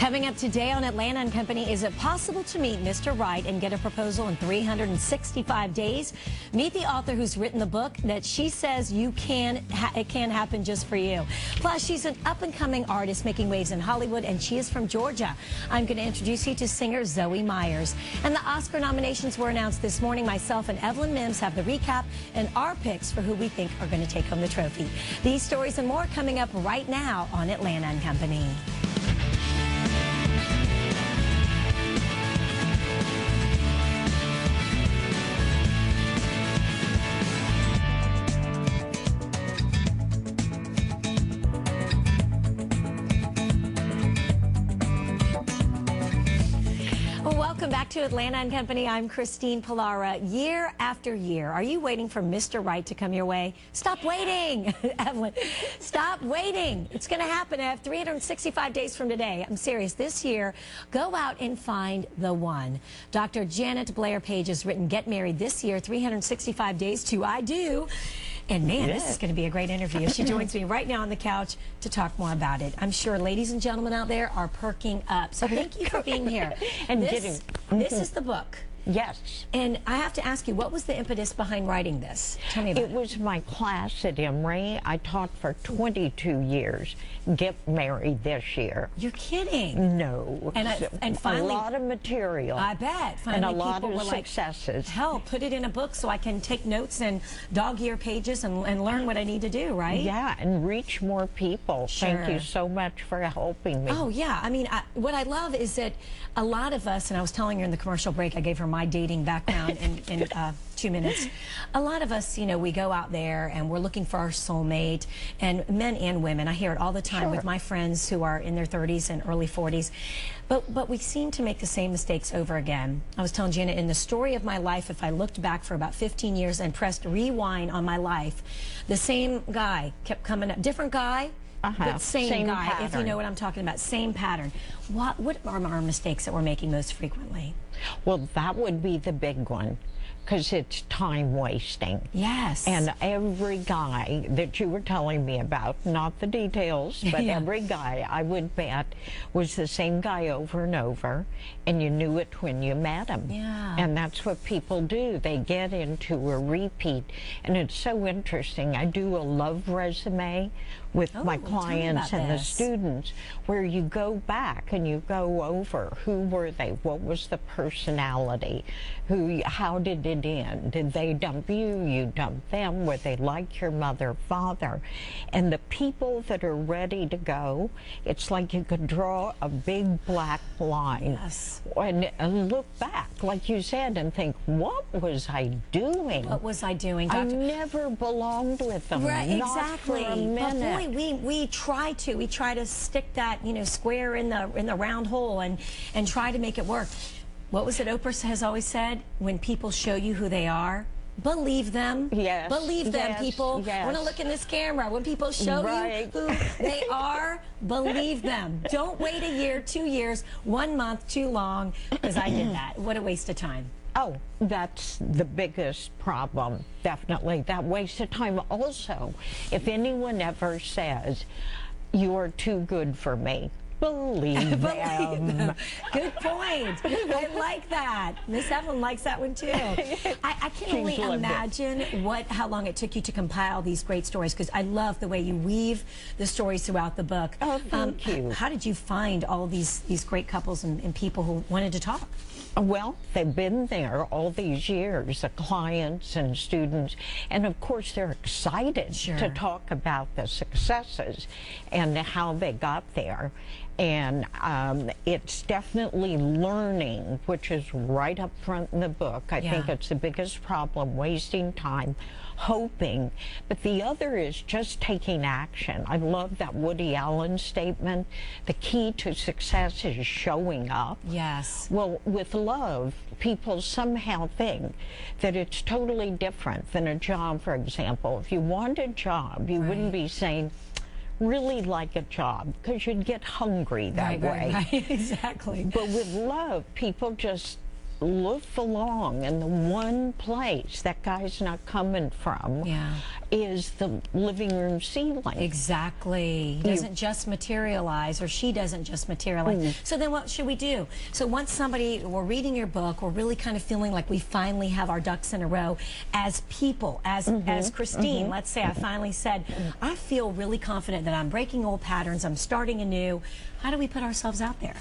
Coming up today on Atlanta and Company, is it possible to meet Mr. Right and get a proposal in 365 days? Meet the author who's written the book that she says it can happen just for you. Plus, she's an up-and-coming artist making waves in Hollywood, and she is from Georgia. I'm going to introduce you to singer Zoe Myers. And the Oscar nominations were announced this morning. Myself and Evelyn Mims have the recap and our picks for who we think are going to take home the trophy. These stories and more coming up right now on Atlanta and Company. Welcome back to Atlanta and Company. I'm Christine Pallara. Year after year, are you waiting for Mr. Right to come your way? Stop waiting, Evelyn. Stop waiting. It's going to happen. I have 365 days from today. I'm serious. This year, go out and find the one. Dr. Janet Blair Page has written Get Married This Year, 365 Days to I Do. And man, this is going to be a great interview. She joins me right now on the couch to talk more about it. I'm sure ladies and gentlemen out there are perking up. So thank you for being here. And this is the book. Yes. And I have to ask you, what was the impetus behind writing this? Tell me about it. It was my class at Emory. I taught for 22 years. Get married this year. You're kidding. No. And finally, a lot of material. I bet. Finally, and a lot of like, successes. Hell, put it in a book so I can take notes and dog-ear pages and learn what I need to do, right? Yeah, and reach more people. Sure. Thank you so much for helping me. Oh, yeah. I mean, what I love is that a lot of us, and I was telling her in the commercial break, I gave her my dating background in 2 minutes. A lot of us, you know, we go out there and we're looking for our soulmate, and men and women. I hear it all the time with my friends who are in their 30s and early 40s. But we seem to make the same mistakes over again. I was telling Janet, in the story of my life, if I looked back for about 15 years and pressed rewind on my life, the same guy kept coming up. Different guy, but same guy, pattern. if you know what I'm talking about. Same pattern. What are our mistakes that we're making most frequently? Well, that would be the big one, because it's time wasting. Yes. And every guy that you were telling me about, not the details, but every guy, I would bet, was the same guy over and over, and you knew it when you met him. Yeah. And that's what people do. They get into a repeat. And it's so interesting. I do a love resume with my clients and the students, where you go back and you go over who were they, what was the personality, how did it end, did they dump you, you dumped them, were they like your mother, father? And the people that are ready to go, it's like you could draw a big black line and look back, like you said, and think, what was I doing? What was I doing, Doctor? I never belonged with them. Right, not exactly. For a minute. But boy, we try to stick that, you know, square in the round hole and try to make it work. What was it Oprah has always said? When people show you who they are, believe them. Yes. Believe them, yes, people. Yes. I want to look in this camera. When people show you who they are, believe them. Don't wait a year, 2 years, 1 month too long, because I did that. What a waste of time. Oh, that's the biggest problem, definitely, that waste of time. Also, if anyone ever says, you're too good for me, believe them. Good point. I like that. Miss Evelyn likes that one too. I can only imagine how long it took you to compile these great stories, because I love the way you weave the stories throughout the book. Oh, thank you. How did you find all these great couples and people who wanted to talk? Well, they've been there all these years, the clients and students, and of course they're excited to talk about the successes and how they got there. And it's definitely learning, which is right up front in the book. I think it's the biggest problem, wasting time, hoping. But the other is just taking action. I love that Woody Allen statement. The key to success is showing up. Yes. Well, with love, people somehow think that it's totally different than a job, for example. If you want a job, you wouldn't be saying, really like a job, because you'd get hungry that way. Right, exactly. But with love, people just look along in the one place that guy's not coming from. Yeah. is the living room ceiling. Exactly. He doesn't just materialize, or she doesn't just materialize. So then what should we do? So once we're reading your book, we're really kind of feeling like we finally have our ducks in a row as people, as Christine. Let's say I finally said, I feel really confident that I'm breaking old patterns, I'm starting anew. How do we put ourselves out there?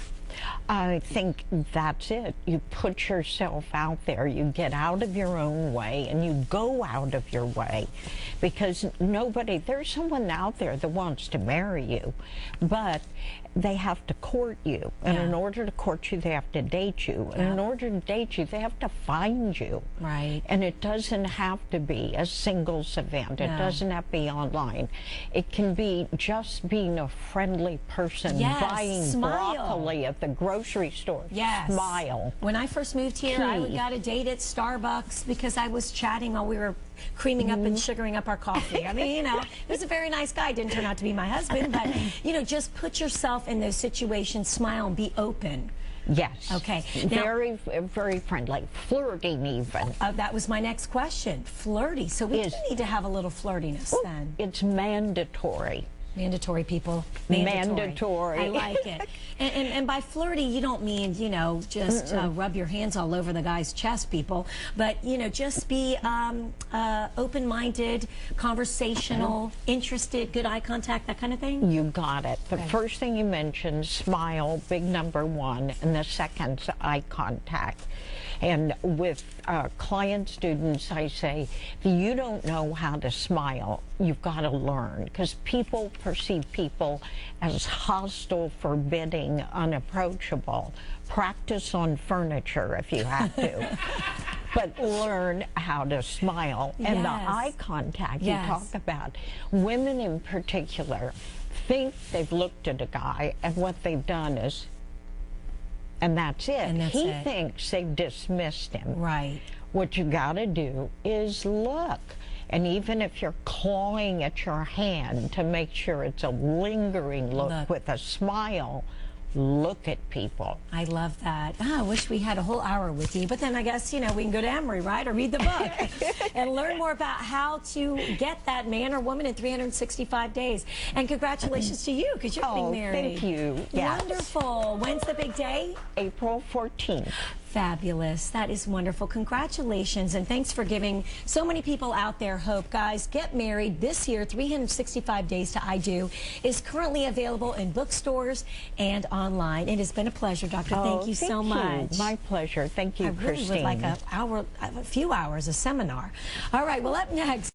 I think that's it. You put yourself out there. You get out of your own way and you go out of your way, because there's someone out there that wants to marry you, but they have to court you. And in order to court you, they have to date you. And in order to date you, they have to find you. Right. And it doesn't have to be a singles event. It doesn't have to be online. It can be just being a friendly person, buying broccoli at the grocery store. Smile. When I first moved here, I got a date at Starbucks because I was chatting while we were creaming up and sugaring up our coffee. I mean, he was a very nice guy. Didn't turn out to be my husband, but, just put yourself in those situations, smile, and be open. Yes. Okay. Now, very, very friendly. Flirting even. That was my next question. Flirty. So we do need to have a little flirtiness then. It's mandatory. Mandatory, people. Mandatory. I like it. And by flirty, you don't mean, just rub your hands all over the guy's chest, people. But, just be open-minded, conversational, interested, good eye contact, that kind of thing? You got it. The first thing you mentioned, smile, big number one, and the second's eye contact. And with client students, I say, if you don't know how to smile, you've got to learn, because people perceive people as hostile, forbidding, unapproachable. Practice on furniture if you have to. But learn how to smile. And the eye contact you talk about. Women in particular think they've looked at a guy, and what they've done is, and that's it. And he thinks they've dismissed him. Right. What you got to do is look. And even if you're clawing at your hand to make sure it's a lingering look with a smile, look at people. I love that. I wish we had a whole hour with you, but then I guess, we can go to Emory, right, or read the book and learn more about how to get that man or woman in 365 days. And congratulations to you, because you're getting married. Thank you. Yes. Wonderful. When's the big day? April 14th. Fabulous. That is wonderful. Congratulations, and thanks for giving so many people out there hope. Guys, get married this year. 365 Days to I Do is currently available in bookstores and online. It has been a pleasure, Doctor. Thank you so much. My pleasure. Thank you, Christine. I really would like a few hours, a seminar. All right, well, up next.